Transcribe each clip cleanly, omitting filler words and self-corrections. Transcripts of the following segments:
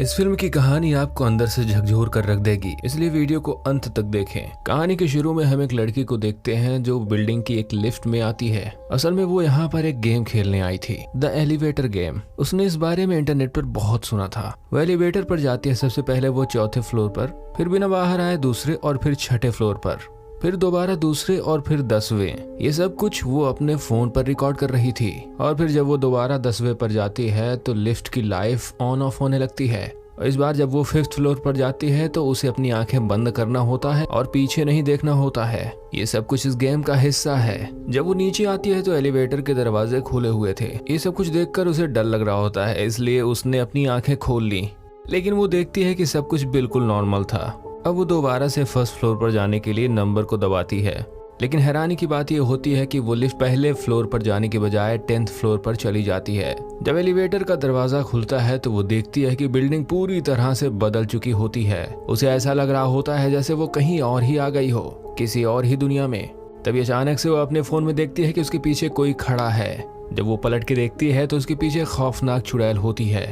इस फिल्म की कहानी आपको अंदर से झकझोर कर रख देगी, इसलिए वीडियो को अंत तक देखें। कहानी के शुरू में हम एक लड़की को देखते हैं जो बिल्डिंग की एक लिफ्ट में आती है। असल में वो यहाँ पर एक गेम खेलने आई थी, द एलिवेटर गेम। उसने इस बारे में इंटरनेट पर बहुत सुना था। वो एलिवेटर पर जाती है। सबसे पहले वो चौथे फ्लोर पर, फिर बिना बाहर आए दूसरे और फिर छठे फ्लोर पर, फिर दोबारा दूसरे और फिर 10वें। ये सब कुछ वो अपने फोन पर रिकॉर्ड कर रही थी। और फिर जब वो दोबारा 10वें पर जाती है तो लिफ्ट की लाइफ ऑन ऑफ होने लगती है। और इस बार जब वो 5th फ्लोर पर जाती है तो उसे अपनी आंखें बंद करना होता है और पीछे नहीं देखना होता है। ये सब कुछ इस गेम का हिस्सा है। जब वो नीचे आती है तो एलिवेटर के दरवाजे खुले हुए थे। ये सब कुछ देखकर उसे डर लग रहा होता है, इसलिए उसने अपनी आंखें खोल ली। लेकिन वो देखती है कि सब कुछ बिल्कुल नॉर्मल था। अब वो दोबारा से 1st फ्लोर पर जाने के लिए नंबर को दबाती है। लेकिन हैरानी की बात यह होती है कि वो लिफ्ट पहले फ्लोर पर जाने के बजाय 10th फ्लोर पर चली जाती है। जब एलिवेटर का दरवाजा खुलता है तो वो देखती है कि बिल्डिंग पूरी तरह से बदल चुकी होती है। उसे ऐसा लग रहा होता है जैसे वो कहीं और ही आ गई हो, किसी और ही दुनिया में। तभी अचानक से वो अपने फोन में देखती है कि उसके पीछे कोई खड़ा है। जब वो पलट के देखती है तो उसके पीछे खौफनाक चुड़ैल होती है।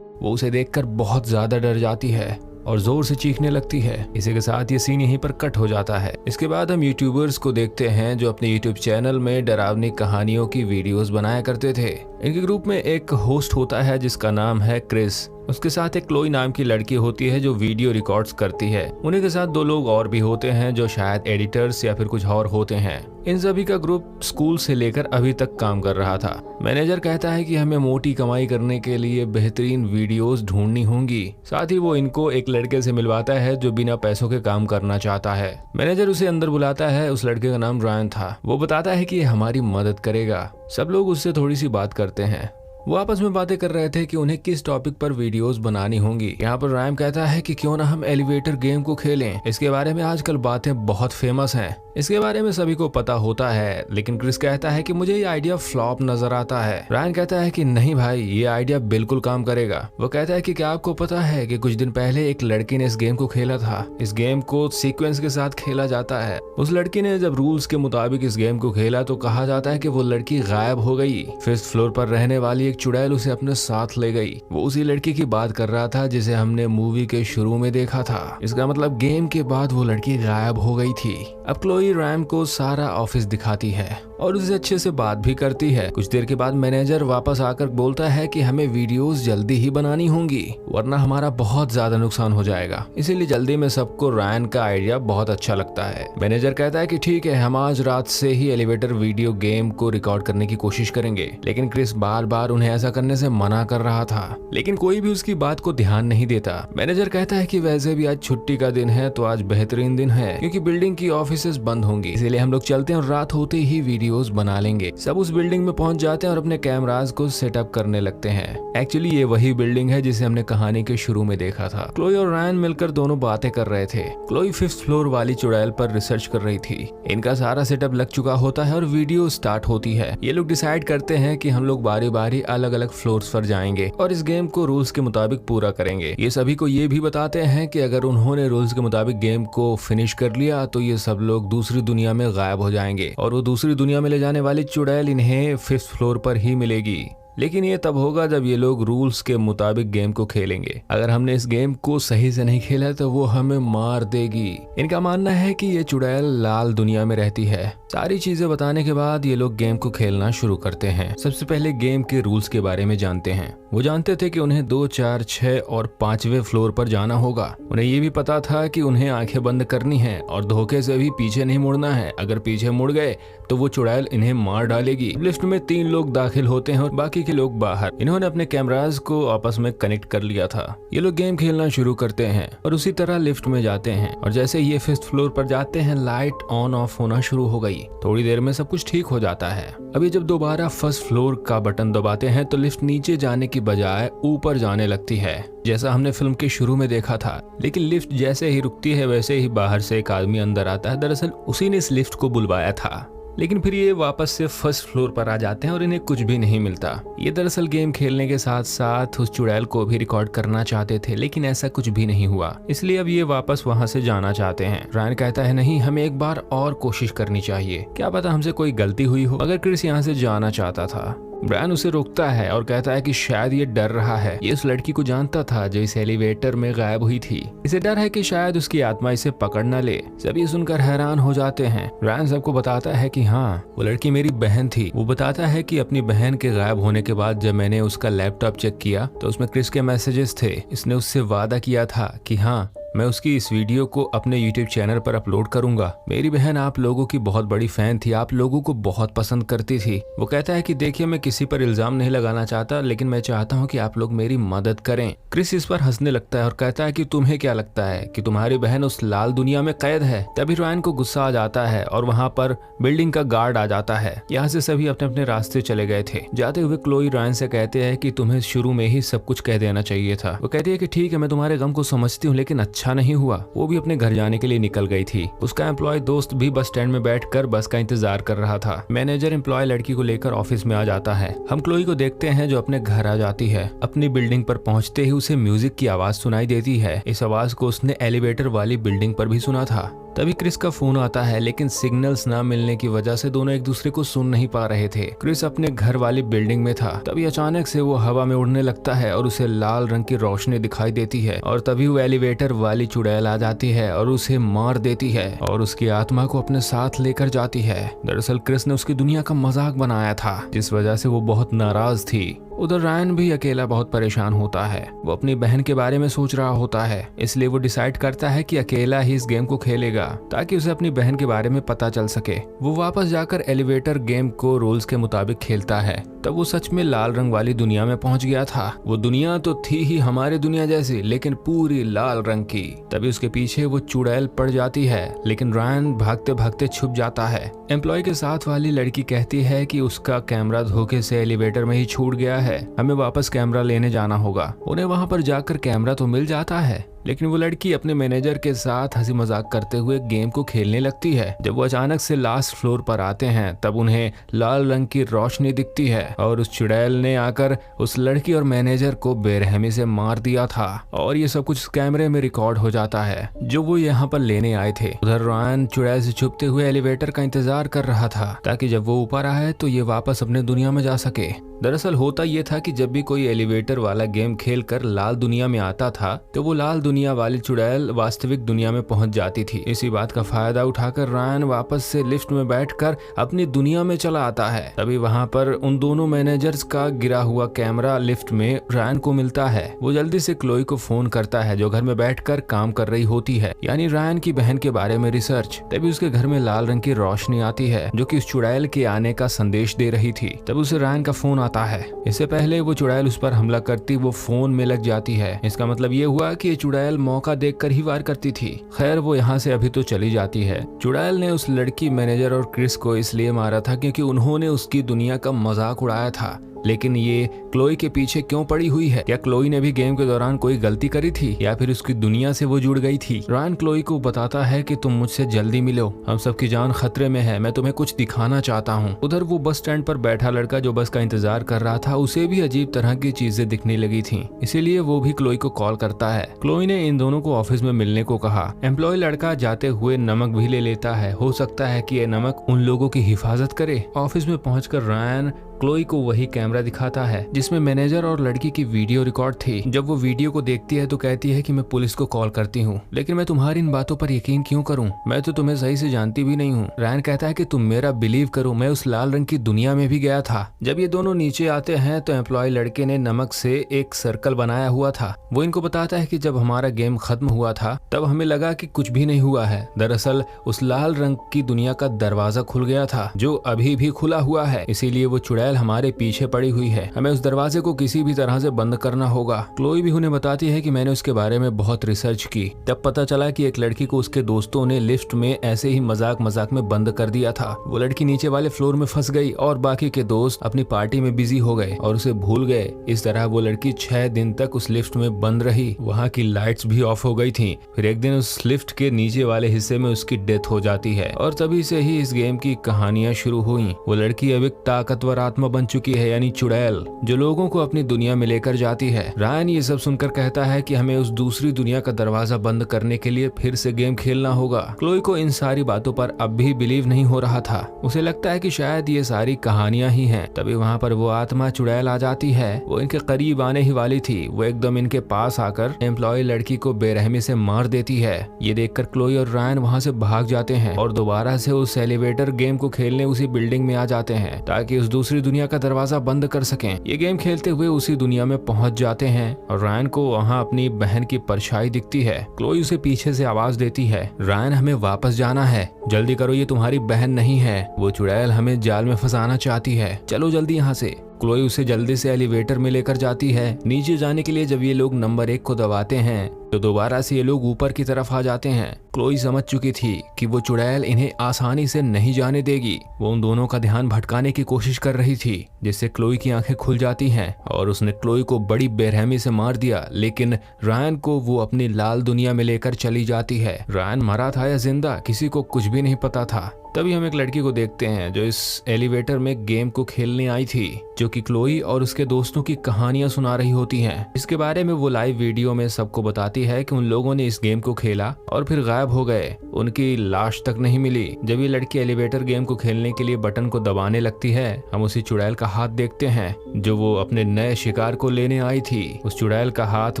वो उसे देखकर बहुत ज्यादा डर जाती है और जोर से चीखने लगती है। इसी के साथ ये सीन यहीं पर कट हो जाता है। इसके बाद हम यूट्यूबर्स को देखते हैं जो अपने यूट्यूब चैनल में डरावनी कहानियों की वीडियोस बनाया करते थे। इनके ग्रुप में एक होस्ट होता है जिसका नाम है क्रिस। उसके साथ एक क्लोई नाम की लड़की होती है जो वीडियो रिकॉर्ड्स करती है। उन्हीं के साथ 2 लोग और भी होते हैं जो शायद एडिटर्स या फिर कुछ और होते हैं। इन सभी का ग्रुप स्कूल से लेकर अभी तक काम कर रहा था। मैनेजर कहता है कि हमें मोटी कमाई करने के लिए बेहतरीन वीडियोस ढूंढनी होंगी। साथ ही वो इनको एक लड़के से मिलवाता है जो बिना पैसों के काम करना चाहता है। मैनेजर उसे अंदर बुलाता है। उस लड़के का नाम रायन था। वो बताता है कि ये हमारी मदद करेगा। सब लोग उससे थोड़ी सी बात करते हैं। वो आपस में बातें कर रहे थे कि उन्हें किस टॉपिक पर वीडियोस बनानी होंगी। यहाँ पर रायम कहता है कि क्यों ना हम एलिवेटर गेम को खेलें। इसके बारे में आजकल बातें बहुत फेमस हैं। इसके बारे में सभी को पता होता है। लेकिन क्रिस कहता है कि मुझे ये आइडिया फ्लॉप नजर आता है। रायन कहता है कि नहीं भाई, ये आइडिया बिल्कुल काम करेगा। वो कहता है कि क्या आपको पता है कि कुछ दिन पहले एक लड़की ने इस गेम को खेला था। इस गेम को सीक्वेंस के साथ खेला जाता है। उस लड़की ने जब रूल्स के मुताबिक इस गेम को खेला तो कहा जाता है कि वो लड़की गायब हो गई। 5th फ्लोर पर रहने वाली चुड़ैल उसे अपने साथ ले गई। वो उसी लड़की की बात कर रहा था जिसे हमने मूवी के शुरू में देखा था। इसका मतलब गेम के बाद वो लड़की गायब हो गई थी। अब क्लोई रैम को सारा ऑफिस दिखाती है और उससे अच्छे से बात भी करती है। कुछ देर के बाद मैनेजर वापस आकर बोलता है कि हमें वीडियोस जल्दी ही बनानी होंगी वरना हमारा बहुत ज्यादा नुकसान हो जाएगा। इसीलिए जल्दी में सबको रैन का आइडिया बहुत अच्छा लगता है। मैनेजर कहता है कि ठीक है, हम आज रात से ही एलिवेटर वीडियो गेम को रिकॉर्ड करने की कोशिश करेंगे। लेकिन क्रिस बार बार उन्हें ऐसा करने से मना कर रहा था, लेकिन कोई भी उसकी बात को ध्यान नहीं देता। मैनेजर कहता है कि वैसे भी आज छुट्टी का दिन है तो आज बेहतरीन दिन है क्योंकि बिल्डिंग की ऑफिसेज बंद होंगी। इसीलिए हम लोग चलते हैं और रात होते ही वीडियोस बना लेंगे। सब उस बिल्डिंग में पहुंच जाते हैं और अपने कैमरास को सेटअप करने लगते हैं। एक्चुअली ये वही बिल्डिंग है जिसे हमने कहानी के शुरू में देखा था। क्लोई और रायन मिलकर दोनों बातें कर रहे थे। क्लोई 5th फ्लोर वाली चुड़ैल पर रिसर्च कर रही थी। इनका सारा सेटअप लग चुका होता है और वीडियो स्टार्ट होती है। ये लोग डिसाइड करते हैं कि हम लोग बारी बारी अलग अलग फ्लोर्स पर जाएंगे और इस गेम को रूल्स के मुताबिक पूरा करेंगे। ये सभी को ये भी बताते हैं कि अगर उन्होंने रूल्स के मुताबिक गेम को फिनिश कर लिया तो ये सब लोग दूसरी दुनिया में गायब हो जाएंगे और वो दूसरी दुनिया में ले जाने वाली चुड़ैल इन्हें 5th फ्लोर पर ही मिलेगी। लेकिन ये तब होगा जब ये लोग रूल्स के मुताबिक गेम को खेलेंगे। अगर हमने इस गेम को सही से नहीं खेला तो वो हमें मार देगी। इनका मानना है कि ये चुड़ैल लाल दुनिया में रहती है। सारी चीजें बताने के बाद ये लोग गेम को खेलना शुरू करते हैं। सबसे पहले गेम के रूल्स के बारे में जानते हैं। वो जानते थे कि उन्हें 2, 4, 6 और 5वें फ्लोर पर जाना होगा। उन्हें ये भी पता था कि उन्हें आंखें बंद करनी है और धोखे से भी पीछे नहीं मुड़ना है। अगर पीछे मुड़ गए तो वो चुड़ैल इन्हें मार डालेगी। लिफ्ट में 3 लोग दाखिल होते हैं और बाकी के लोग बाहर। इन्होंने अपने कैमरास को आपस में कनेक्ट कर लिया था। ये लोग गेम खेलना शुरू करते हैं और उसी तरह लिफ्ट में जाते हैं और जैसे ये 5th फ्लोर पर जाते हैं लाइट ऑन ऑफ होना शुरू हो गई। थोड़ी देर में सब कुछ ठीक हो जाता है। अभी जब दोबारा 1st फ्लोर का बटन दबाते हैं तो लिफ्ट नीचे जाने की बजाय ऊपर जाने लगती है, जैसा हमने फिल्म के शुरू में देखा था। लेकिन लिफ्ट जैसे ही रुकती है वैसे ही बाहर से एक आदमी अंदर आता है। दरअसल उसी ने इस लिफ्ट को बुलवाया था। लेकिन फिर ये वापस से 1st फ्लोर पर आ जाते हैं और इन्हें कुछ भी नहीं मिलता। ये दरअसल गेम खेलने के साथ साथ उस चुड़ैल को भी रिकॉर्ड करना चाहते थे, लेकिन ऐसा कुछ भी नहीं हुआ। इसलिए अब ये वापस वहाँ से जाना चाहते हैं। रायन कहता है नहीं, हमें एक बार और कोशिश करनी चाहिए, क्या पता हमसे कोई गलती हुई हो। अगर क्रिस यहाँ से जाना चाहता था ब्रायन उसे रोकता है और कहता है कि शायद ये डर रहा है। ये उस लड़की को जानता था जो इस एलिवेटर में गायब हुई थी। इसे डर है कि शायद उसकी आत्मा इसे पकड़ न ले। सभी सुनकर हैरान हो जाते हैं। ब्रायन सबको बताता है कि हाँ, वो लड़की मेरी बहन थी। वो बताता है कि अपनी बहन के गायब होने के बाद जब मैंने उसका लैपटॉप चेक किया तो उसमें क्रिस के मैसेजेस थे। इसने उससे वादा किया था कि हाँ, मैं उसकी इस वीडियो को अपने YouTube चैनल पर अपलोड करूंगा। मेरी बहन आप लोगों की बहुत बड़ी फैन थी, आप लोगों को बहुत पसंद करती थी। वो कहता है कि देखिए, मैं किसी पर इल्जाम नहीं लगाना चाहता, लेकिन मैं चाहता हूं कि आप लोग मेरी मदद करें। क्रिस इस पर हंसने लगता है और कहता है कि तुम्हें क्या लगता है कि तुम्हारी बहन उस लाल दुनिया में कैद है? तभी रायन को गुस्सा आ जाता है और वहाँ पर बिल्डिंग का गार्ड आ जाता है। यहाँ से सभी अपने अपने रास्ते चले गए थे। जाते हुए क्लोई रायन से कहते हैं कि तुम्हें शुरू में ही सब कुछ कह देना चाहिए था। वो कहती है कि ठीक है, मैं तुम्हारे गम को समझती हूँ, लेकिन अच्छा नहीं हुआ। वो भी अपने घर जाने के लिए निकल गई थी। उसका एम्प्लॉय दोस्त भी बस स्टैंड में बैठकर बस का इंतजार कर रहा था। मैनेजर एम्प्लॉय लड़की को लेकर ऑफिस में आ जाता है। हम क्लोई को देखते हैं जो अपने घर आ जाती है। अपनी बिल्डिंग पर पहुंचते ही उसे म्यूजिक की आवाज सुनाई देती है। इस आवाज को उसने एलिवेटर वाली बिल्डिंग पर भी सुना था। तभी क्रिस का फोन आता है, लेकिन सिग्नल्स ना मिलने की वजह से दोनों एक दूसरे को सुन नहीं पा रहे थे। क्रिस अपने घर वाली बिल्डिंग में था। तभी अचानक से वो हवा में उड़ने लगता है और उसे लाल रंग की रोशनी दिखाई देती है और तभी वो एलिवेटर वाली चुड़ैल आ जाती है और उसे मार देती है और उसकी आत्मा को अपने साथ लेकर जाती है। दरअसल क्रिस ने उसकी दुनिया का मजाक बनाया था, जिस वजह से वो बहुत नाराज थी। उधर रायन भी अकेला बहुत परेशान होता है। वो अपनी बहन के बारे में सोच रहा होता है, इसलिए वो डिसाइड करता है कि अकेला ही इस गेम को खेलेगा ताकि उसे अपनी बहन के बारे में पता चल सके। वो वापस जाकर एलिवेटर गेम को रूल्स के मुताबिक खेलता है। तब वो सच में लाल रंग वाली दुनिया में पहुंच गया था। वो दुनिया तो थी ही हमारी दुनिया जैसी, लेकिन पूरी लाल रंग की। तभी उसके पीछे वो चुड़ैल पड़ जाती है, लेकिन रायन भागते भागते छुप जाता है। एम्प्लॉय के साथ वाली लड़की कहती है कि उसका कैमरा धोखे से एलिवेटर में ही छूट गया है, हमें वापस कैमरा लेने जाना होगा। उन्हें वहां पर जाकर कैमरा तो मिल जाता है, लेकिन वो लड़की अपने मैनेजर के साथ हंसी मजाक करते हुए गेम को खेलने लगती है। जब वो अचानक से लास्ट फ्लोर पर आते हैं तब उन्हें लाल रंग की रोशनी दिखती है और उस चुड़ैल ने आकर उस लड़की और मैनेजर को बेरहमी से मार दिया था और ये सब कुछ कैमरे में रिकॉर्ड हो जाता है जो वो यहाँ पर लेने आए थे। उधर रायन चुड़ैल से छुपते हुए एलिवेटर का इंतजार कर रहा था ताकि जब वो ऊपर आए तो ये वापस अपने दुनिया में जा सके। दरअसल होता ये था कि जब भी कोई एलिवेटर वाला गेम खेलकर लाल दुनिया में आता था तो वो लाल दुनिया वाली चुड़ैल वास्तविक दुनिया में पहुंच जाती थी। इसी बात का फायदा उठाकर रायन वापस से लिफ्ट में बैठकर अपनी दुनिया में चला आता है। तभी वहां पर उन दोनों मैनेजर्स का गिरा हुआ कैमरा लिफ्ट में रायन को मिलता है। वो जल्दी से क्लोई को फोन करता है जो घर में बैठकर काम कर रही होती है, यानी रायन की बहन के बारे में रिसर्च। तभी उसके घर में लाल रंग की रोशनी आती है जो कि उस चुड़ैल के आने का संदेश दे रही थी। तब उसे रायन का फोन आता है। इससे पहले वो चुड़ैल उस पर हमला करती वो फोन में लग जाती है। इसका मतलब ये हुआ कि ये चुड़ैल मौका देखकर ही वार करती थी। खैर वो यहाँ से अभी तो चली जाती है। चुड़ैल ने उस लड़की मैनेजर और क्रिस को इसलिए मारा था क्योंकि उन्होंने उसकी दुनिया का मजाक उड़ाया था। लेकिन ये क्लोई के पीछे क्यों पड़ी हुई है? क्या क्लोई ने भी गेम के दौरान कोई गलती करी थी या फिर उसकी दुनिया से वो जुड़ गई थी? रायन क्लोई को बताता है कि तुम मुझसे जल्दी मिलो, हम सबकी जान खतरे में है, मैं तुम्हें कुछ दिखाना चाहता हूँ। उधर वो बस स्टैंड पर बैठा लड़का जो बस का इंतजार कर रहा था उसे भी अजीब तरह की चीजें दिखने लगी थी, इसीलिए वो भी क्लोई को कॉल करता है। क्लोई ने इन दोनों को ऑफिस में मिलने को कहा। एम्प्लॉय लड़का जाते हुए नमक भी ले लेता है, हो सकता है कि ये नमक उन लोगों की हिफाजत करे। ऑफिस में पहुंचकर रायन क्लोई को वही कैमरा दिखाता है जिसमें मैनेजर और लड़की की वीडियो रिकॉर्ड थी। जब वो वीडियो को देखती है तो कहती है कि मैं पुलिस को कॉल करती हूँ, लेकिन मैं तुम्हारी इन बातों पर यकीन क्यों करूँ? मैं तो तुम्हें सही से जानती भी नहीं हूँ। रायन कहता है कि तुम मेरा बिलीव करो, मैं उस लाल रंग की दुनिया में भी गया था। जब ये दोनों नीचे आते हैं तो एम्प्लॉय लड़के ने नमक से एक सर्कल बनाया हुआ था। वो इनको बताता है कि जब हमारा गेम खत्म हुआ था तब हमें लगा कि कुछ भी नहीं हुआ है। दरअसल उस लाल रंग की दुनिया का दरवाजा खुल गया था जो अभी भी खुला हुआ है, इसीलिए वो चुड़ैल हमारे पीछे पड़ी हुई है। हमें उस दरवाजे को किसी भी तरह से बंद करना होगा। क्लोई भी उन्हें बताती है कि मैंने उसके बारे में बहुत रिसर्च की। तब पता चला कि एक लड़की को उसके दोस्तों ने लिफ्ट में ऐसे ही मजाक मजाक में बंद कर दिया था। वो लड़की नीचे वाले फ्लोर में फंस गई और बाकी के दोस्त अपनी पार्टी में बिजी हो गए और उसे भूल गए। इस तरह वो लड़की 6 दिन तक उस लिफ्ट में बंद रही। वहाँ की लाइट्स भी ऑफ हो गई थी। फिर एक दिन उस लिफ्ट के नीचे वाले हिस्से में उसकी डेथ हो जाती है और तभी से ही इस गेम की कहानियां शुरू हुई। वो लड़की अब एक ताकतवर आत्मा बन चुकी है, यानी चुड़ैल, जो लोगों को अपनी दुनिया में लेकर जाती है। रायन ये सब सुनकर कहता है कि हमें उस दूसरी दुनिया का दरवाजा बंद करने के लिए फिर से गेम खेलना होगा। क्लोई को इन सारी बातों पर अब भी बिलीव नहीं हो रहा था। उसे लगता है कि शायद ये सारी कहानियां ही हैं। तभी वहाँ पर वो आत्मा चुड़ैल आ जाती है। वो इनके करीब आने ही वाली थी। वो एकदम इनके पास आकर एम्प्लॉय लड़की को बेरहमी से मार देती है। ये देखकर क्लोई और रायन वहाँ से भाग जाते हैं और दोबारा से उस एलिवेटर गेम को खेलने उसी बिल्डिंग में आ जाते हैं ताकि उस दूसरी दुनिया का दरवाजा बंद कर सकें। ये गेम खेलते हुए उसी दुनिया में पहुंच जाते हैं और रायन को वहाँ अपनी बहन की परछाई दिखती है। क्लोई उसे पीछे से आवाज देती है, रायन हमें वापस जाना है, जल्दी करो, ये तुम्हारी बहन नहीं है, वो चुड़ैल हमें जाल में फंसाना चाहती है, चलो जल्दी यहाँ से। क्लोई उसे जल्दी से एलिवेटर में लेकर जाती है। नीचे जाने के लिए जब ये लोग नंबर 1 को दबाते हैं तो दोबारा से ये लोग ऊपर की तरफ आ जाते हैं। क्लोई समझ चुकी थी कि वो चुड़ैल इन्हें आसानी से नहीं जाने देगी। वो उन दोनों का ध्यान भटकाने की कोशिश कर रही थी, जिससे क्लोई की आंखें खुल जाती हैं और उसने क्लोई को बड़ी बेरहमी से मार दिया। लेकिन रायन को वो अपनी लाल दुनिया में लेकर चली जाती है। रायन मरा था या जिंदा, किसी को कुछ भी नहीं पता था। तभी हम एक लड़की को देखते हैं जो इस एलिवेटर में गेम को खेलने आई थी, जो कि क्लोई और उसके दोस्तों की कहानियां सुना रही होती हैं। इसके बारे में वो लाइव वीडियो में सबको बताती है कि उन लोगों ने इस गेम को खेला और फिर गायब हो गए, उनकी लाश तक नहीं मिली। जब ये लड़की एलिवेटर गेम को खेलने के लिए बटन को दबाने लगती है, हम उसी चुड़ैल का हाथ देखते हैं जो वो अपने नए शिकार को लेने आई थी। उस चुड़ैल का हाथ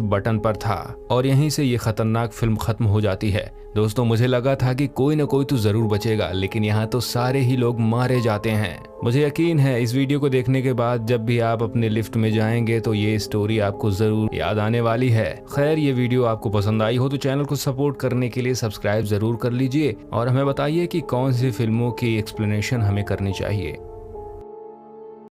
बटन पर था और यहीं से ये खतरनाक फिल्म खत्म हो जाती है। दोस्तों, मुझे लगा था कि कोई न कोई तो जरूर बचेगा, लेकिन यहाँ तो सारे ही लोग मारे जाते हैं। मुझे यकीन है इस वीडियो को देखने के बाद जब भी आप अपने लिफ्ट में जाएंगे तो ये स्टोरी आपको जरूर याद आने वाली है। खैर, ये वीडियो आपको पसंद आई हो तो चैनल को सपोर्ट करने के लिए सब्सक्राइब जरूर कर लीजिए और हमें बताइए कि कौन सी फिल्मों की एक्सप्लेनेशन हमें करनी चाहिए।